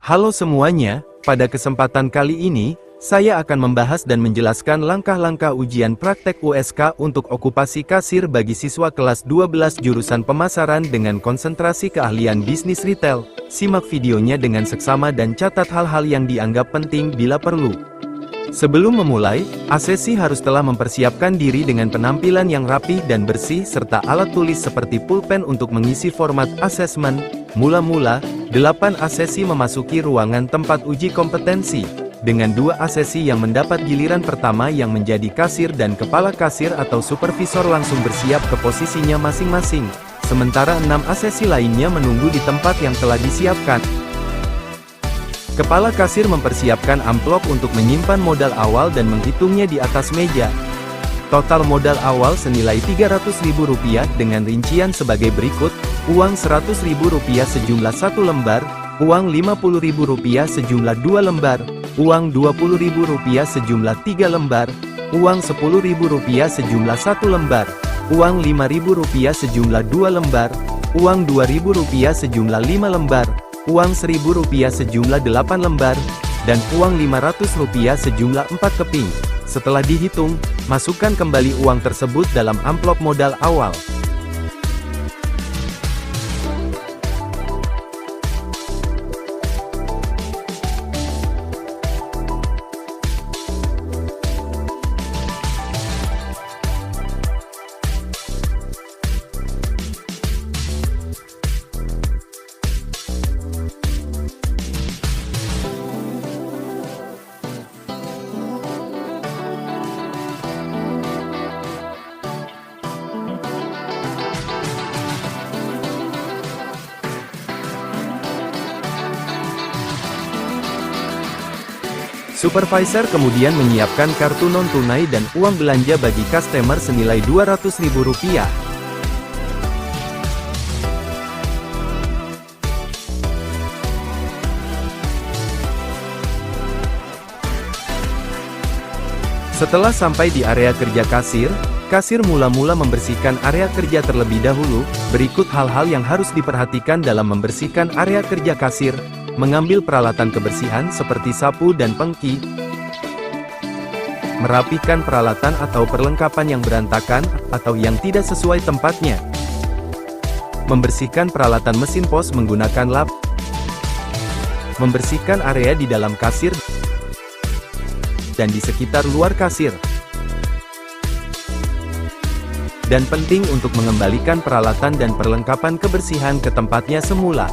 Halo semuanya, pada kesempatan kali ini, saya akan membahas dan menjelaskan langkah-langkah ujian praktek USK untuk okupasi kasir bagi siswa kelas 12 jurusan pemasaran dengan konsentrasi keahlian bisnis retail. Simak videonya dengan seksama dan catat hal-hal yang dianggap penting bila perlu. Sebelum memulai, asesi harus telah mempersiapkan diri dengan penampilan yang rapi dan bersih serta alat tulis seperti pulpen untuk mengisi format asesmen. Mula-mula, 8 asesi memasuki ruangan tempat uji kompetensi, dengan 2 asesi yang mendapat giliran pertama yang menjadi kasir dan kepala kasir atau supervisor langsung bersiap ke posisinya masing-masing, sementara 6 asesi lainnya menunggu di tempat yang telah disiapkan. Kepala kasir mempersiapkan amplop untuk menyimpan modal awal dan menghitungnya di atas meja. Total modal awal senilai Rp300.000 dengan rincian sebagai berikut: uang Rp100.000 sejumlah 1 lembar, uang Rp50.000 sejumlah 2 lembar, uang Rp20.000 sejumlah 3 lembar, uang Rp10.000 sejumlah 1 lembar, uang Rp5.000 sejumlah 2 lembar, uang Rp2.000 sejumlah 5 lembar, uang Rp1.000 sejumlah 8 lembar, dan uang Rp500 sejumlah 4 keping. Setelah dihitung, masukkan kembali uang tersebut dalam amplop modal awal. Supervisor kemudian menyiapkan kartu non-tunai dan uang belanja bagi customer senilai Rp200.000. Setelah sampai di area kerja kasir, kasir mula-mula membersihkan area kerja terlebih dahulu. Berikut hal-hal yang harus diperhatikan dalam membersihkan area kerja kasir: mengambil peralatan kebersihan seperti sapu dan pengki, merapikan peralatan atau perlengkapan yang berantakan atau yang tidak sesuai tempatnya, membersihkan peralatan mesin pos menggunakan lap, membersihkan area di dalam kasir dan di sekitar luar kasir, dan penting untuk mengembalikan peralatan dan perlengkapan kebersihan ke tempatnya semula.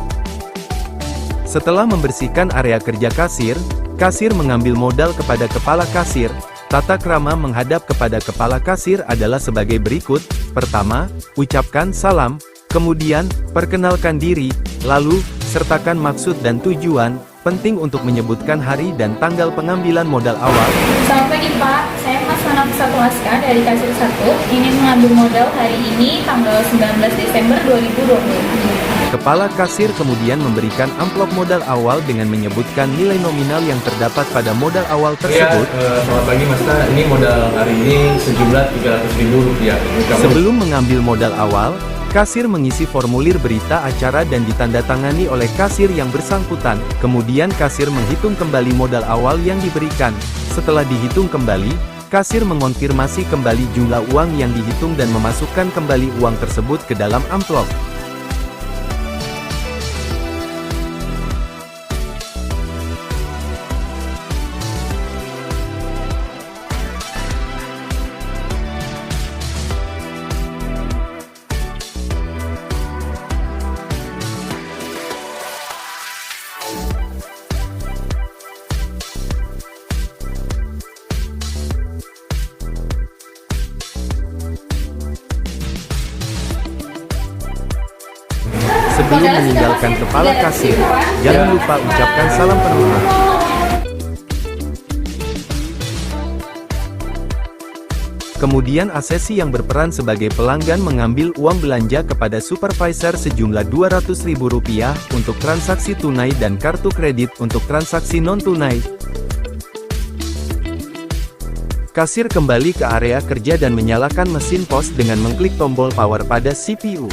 Setelah membersihkan area kerja kasir, kasir mengambil modal kepada kepala kasir. Tata krama menghadap kepada kepala kasir adalah sebagai berikut: pertama, ucapkan salam, kemudian, perkenalkan diri, lalu, sertakan maksud dan tujuan. Penting untuk menyebutkan hari dan tanggal pengambilan modal awal. Selamat pagi Pak, saya Mas Mana Pusat Waska dari Kasir 1, ingin mengambil modal hari ini tanggal 19 Desember 2020. Kepala kasir kemudian memberikan amplop modal awal dengan menyebutkan nilai nominal yang terdapat pada modal awal tersebut. Selamat pagi Mas, ini modal hari ini sejumlah Rp300.000. Sebelum mengambil modal awal, kasir mengisi formulir berita acara dan ditandatangani oleh kasir yang bersangkutan. Kemudian kasir menghitung kembali modal awal yang diberikan. Setelah dihitung kembali, kasir mengonfirmasi kembali jumlah uang yang dihitung dan memasukkan kembali uang tersebut ke dalam amplop. Sebelum meninggalkan kepala kasir, jangan lupa ucapkan salam penghormatan. Kemudian asesi yang berperan sebagai pelanggan mengambil uang belanja kepada supervisor sejumlah Rp200.000 untuk transaksi tunai dan kartu kredit untuk transaksi non-tunai. Kasir kembali ke area kerja dan menyalakan mesin pos dengan mengklik tombol power pada CPU.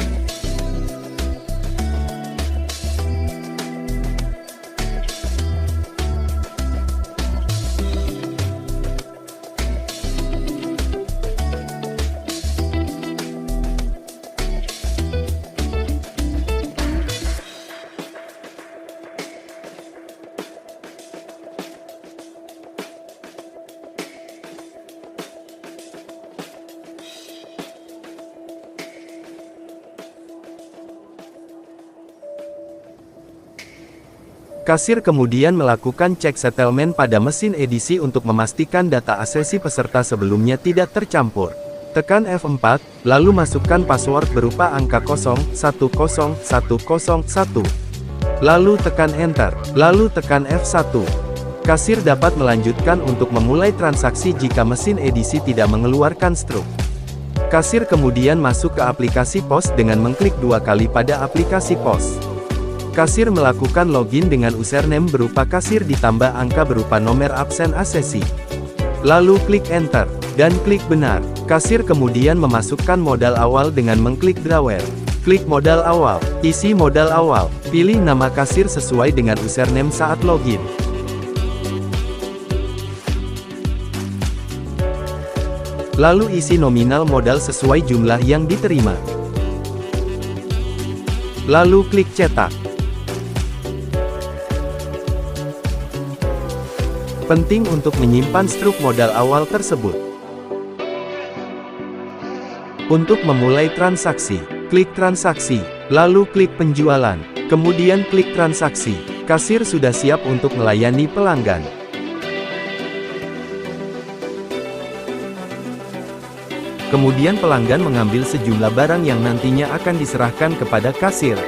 Kasir kemudian melakukan cek settlement pada mesin edisi untuk memastikan data asesi peserta sebelumnya tidak tercampur. Tekan F4, lalu masukkan password berupa angka 010101. Lalu tekan Enter, lalu tekan F1. Kasir dapat melanjutkan untuk memulai transaksi jika mesin edisi tidak mengeluarkan struk. Kasir kemudian masuk ke aplikasi POS dengan mengklik 2 kali pada aplikasi POS. Kasir melakukan login dengan username berupa kasir ditambah angka berupa nomor absen asesi. Lalu klik Enter, dan klik Benar. Kasir kemudian memasukkan modal awal dengan mengklik Drawer. Klik modal awal, isi modal awal, pilih nama kasir sesuai dengan username saat login. Lalu isi nominal modal sesuai jumlah yang diterima. Lalu klik Cetak. Penting untuk menyimpan struk modal awal tersebut. Untuk memulai transaksi, klik transaksi, lalu klik penjualan, kemudian klik transaksi. Kasir sudah siap untuk melayani pelanggan. Kemudian pelanggan mengambil sejumlah barang yang nantinya akan diserahkan kepada kasir.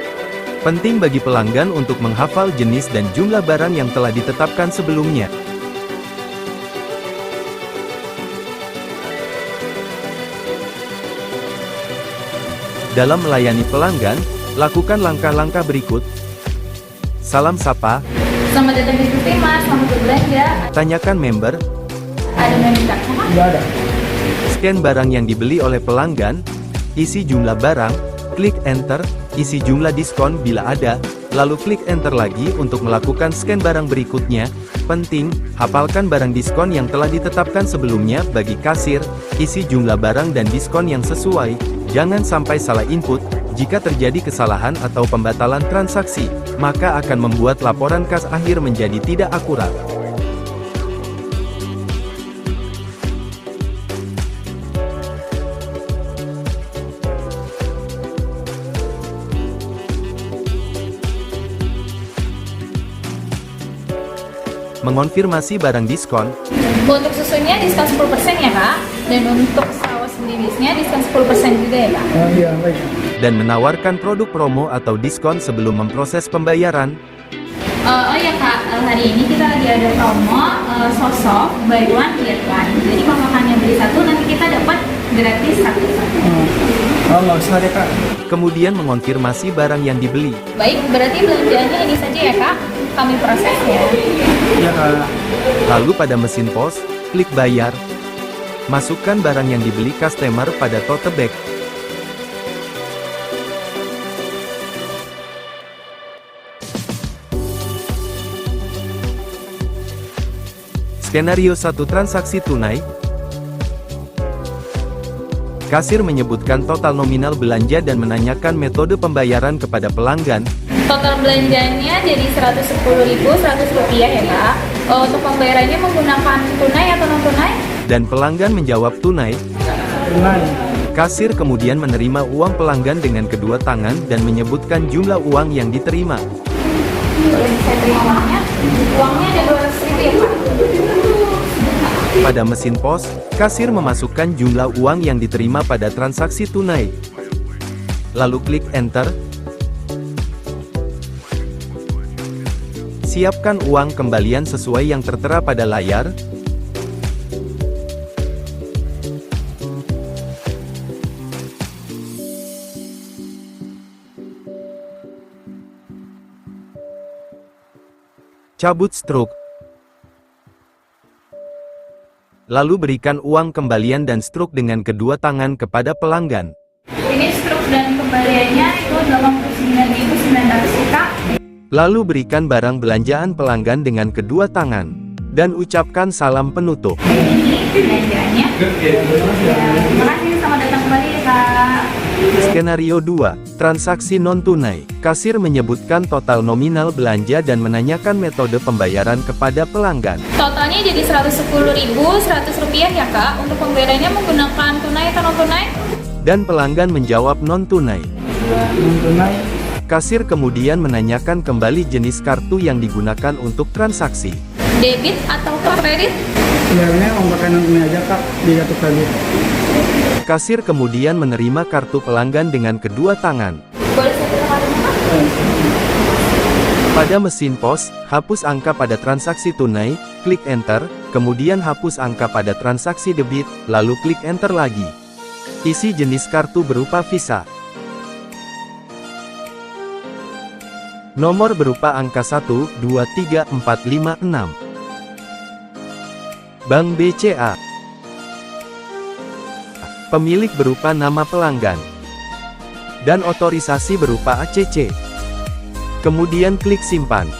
Penting bagi pelanggan untuk menghafal jenis dan jumlah barang yang telah ditetapkan sebelumnya. Dalam melayani pelanggan, lakukan langkah-langkah berikut. Salam sapa. Selamat datang di Tuti Mas, selamat berbelanja. Tanyakan member. Ada menu cardnya Mas? Tidak ada. Scan barang yang dibeli oleh pelanggan. Isi jumlah barang. Klik Enter. Isi jumlah diskon bila ada. Lalu klik Enter lagi untuk melakukan scan barang berikutnya. Penting, hafalkan barang diskon yang telah ditetapkan sebelumnya bagi kasir. Isi jumlah barang dan diskon yang sesuai. Jangan sampai salah input. Jika terjadi kesalahan atau pembatalan transaksi, maka akan membuat laporan kas akhir menjadi tidak akurat. Mengonfirmasi barang diskon. Untuk susunya diskon 10% ya Kak, dan untuk saus beliwisnya diskon 10% juga ya Kak. Iya, baik. Dan menawarkan produk promo atau diskon sebelum memproses pembayaran. Oh ya Kak, hari ini kita lagi ada promo sosok buy one get one. Jadi kalau hanya beli satu nanti kita dapat gratis satu. Oh, nggak usah deh Kak. Kemudian mengonfirmasi barang yang dibeli. Baik, berarti belanjaannya ini saja ya Kak. Kami proses ya. Iya Kak. Lalu pada mesin POS, klik bayar. Masukkan barang yang dibeli customer pada tote bag. Skenario 1 transaksi tunai. Kasir menyebutkan total nominal belanja dan menanyakan metode pembayaran kepada pelanggan. Total belanjanya jadi Rp110.100 ya Kak. Untuk pembayarannya menggunakan tunai atau non tunai? Dan pelanggan menjawab tunai. Tunai. Kasir kemudian menerima uang pelanggan dengan kedua tangan dan menyebutkan jumlah uang yang diterima. Boleh saya terima uangnya? Uangnya ada Rp200.000 ya Pak? Pada mesin POS, kasir memasukkan jumlah uang yang diterima pada transaksi tunai. Lalu klik Enter. Siapkan uang kembalian sesuai yang tertera pada layar. Cabut struk. Lalu berikan uang kembalian dan struk dengan kedua tangan kepada pelanggan. Ini struk dan kembaliannya itu Rp89.900 Kak. Lalu berikan barang belanjaan pelanggan dengan kedua tangan. Dan ucapkan salam penutup. Ini belanjaannya. Terima kasih, selamat datang kembali ya Kak. Skenario 2, transaksi non-tunai. Kasir menyebutkan total nominal belanja dan menanyakan metode pembayaran kepada pelanggan. Totalnya jadi Rp110.100 ya Kak. Untuk pembayarannya menggunakan tunai atau non tunai? Dan pelanggan menjawab non-tunai. Non tunai. Kasir kemudian menanyakan kembali jenis kartu yang digunakan untuk transaksi. Debit atau kredit? Sebenarnya uang pakai ini aja kak, di kartu kredit. Kasir kemudian menerima kartu pelanggan dengan kedua tangan. Boleh saya pindah kartunya, Pak? Pada mesin POS, hapus angka pada transaksi tunai, klik Enter, kemudian hapus angka pada transaksi debit, lalu klik Enter lagi. Isi jenis kartu berupa Visa. Nomor berupa angka 1, 2, 3, 4, 5, 6. Bank BCA. Pemilik berupa nama pelanggan. Dan otorisasi berupa ACC. Kemudian klik simpan.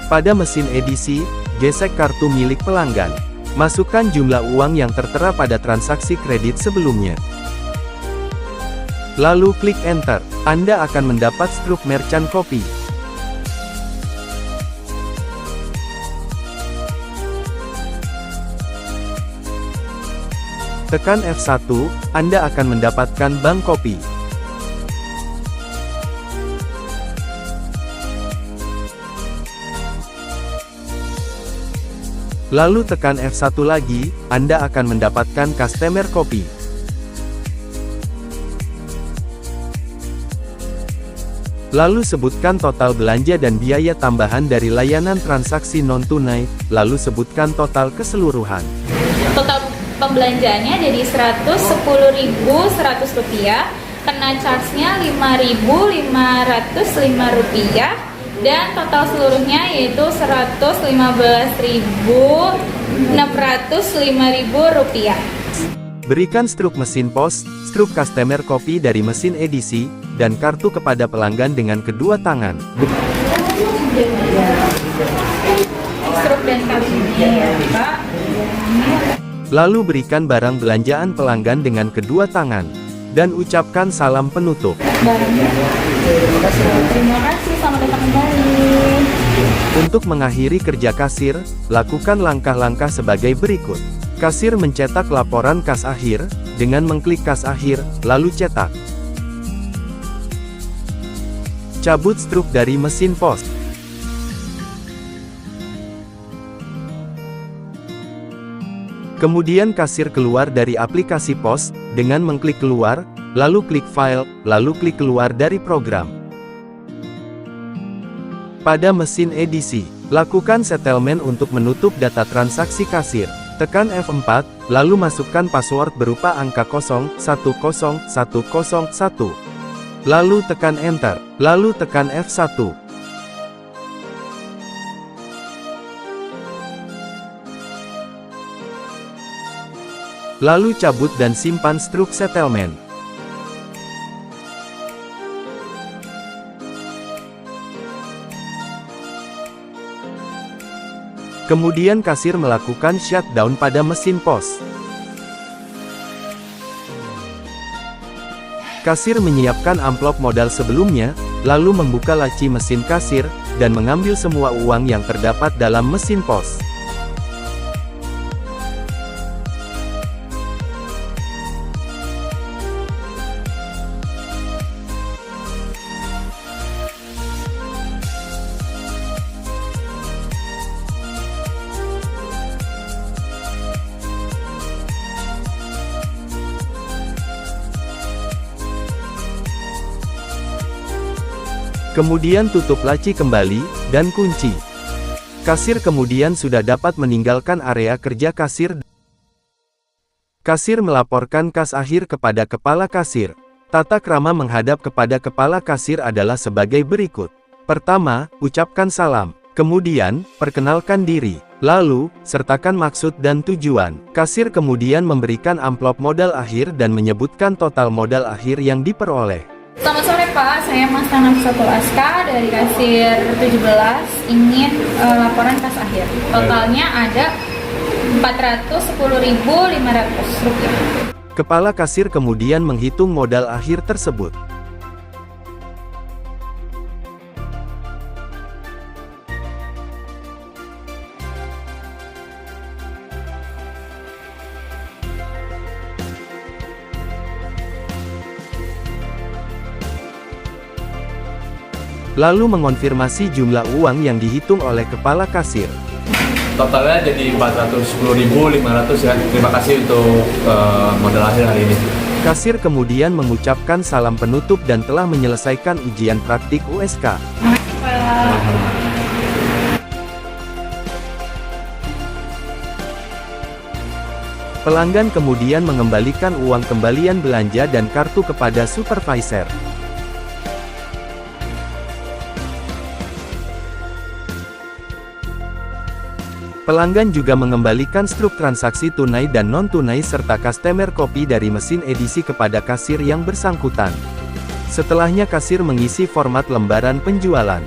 Pada mesin edisi, gesek kartu milik pelanggan. Masukkan jumlah uang yang tertera pada transaksi kredit sebelumnya. Lalu klik Enter. Anda akan mendapat struk merchant copy. Tekan F1, Anda akan mendapatkan bank copy. Lalu tekan F1 lagi, Anda akan mendapatkan customer copy. Lalu sebutkan total belanja dan biaya tambahan dari layanan transaksi non-tunai, lalu sebutkan total keseluruhan. Total pembelanjaannya jadi Rp110.100, kena charge-nya Rp5.505, dan total seluruhnya yaitu Rp115.605. Berikan struk mesin POS, struk customer copy dari mesin edisi, dan kartu kepada pelanggan dengan kedua tangan. Struk dan kartunya ya, Pak. Lalu berikan barang belanjaan pelanggan dengan kedua tangan. Dan ucapkan salam penutup. Barangnya. Terima kasih, selamat datang kembali. Untuk mengakhiri kerja kasir, lakukan langkah-langkah sebagai berikut. Kasir mencetak laporan kas akhir, dengan mengklik kas akhir, lalu cetak. Cabut struk dari mesin POS. Kemudian kasir keluar dari aplikasi POS, dengan mengklik keluar, lalu klik file, lalu klik keluar dari program. Pada mesin edisi, lakukan settlement untuk menutup data transaksi kasir. Tekan F4, lalu masukkan password berupa angka 010101. Lalu tekan Enter, lalu tekan F1. Lalu cabut dan simpan struk settlement. Kemudian kasir melakukan shutdown pada mesin POS. Kasir menyiapkan amplop modal sebelumnya, lalu membuka laci mesin kasir, dan mengambil semua uang yang terdapat dalam mesin POS. Kemudian tutup laci kembali, dan kunci. Kasir kemudian sudah dapat meninggalkan area kerja kasir. Kasir melaporkan kas akhir kepada kepala kasir. Tata krama menghadap kepada kepala kasir adalah sebagai berikut. Pertama, ucapkan salam. Kemudian, perkenalkan diri. Lalu, sertakan maksud dan tujuan. Kasir kemudian memberikan amplop modal akhir dan menyebutkan total modal akhir yang diperoleh. Selamat sore Pak, saya Mas Tanam Satu Aska dari kasir 17 ingin laporan kas akhir. Totalnya ada Rp410.500. Kepala kasir kemudian menghitung modal akhir tersebut. lalu mengonfirmasi jumlah uang yang dihitung oleh kepala kasir. Totalnya jadi 410.500 ya. Terima kasih untuk modal akhir hari ini. Kasir kemudian mengucapkan salam penutup dan telah menyelesaikan ujian praktik USK. Pelanggan kemudian mengembalikan uang kembalian belanja dan kartu kepada supervisor. Pelanggan juga mengembalikan struk transaksi tunai dan non-tunai serta customer copy dari mesin edisi kepada kasir yang bersangkutan. Setelahnya kasir mengisi format lembaran penjualan.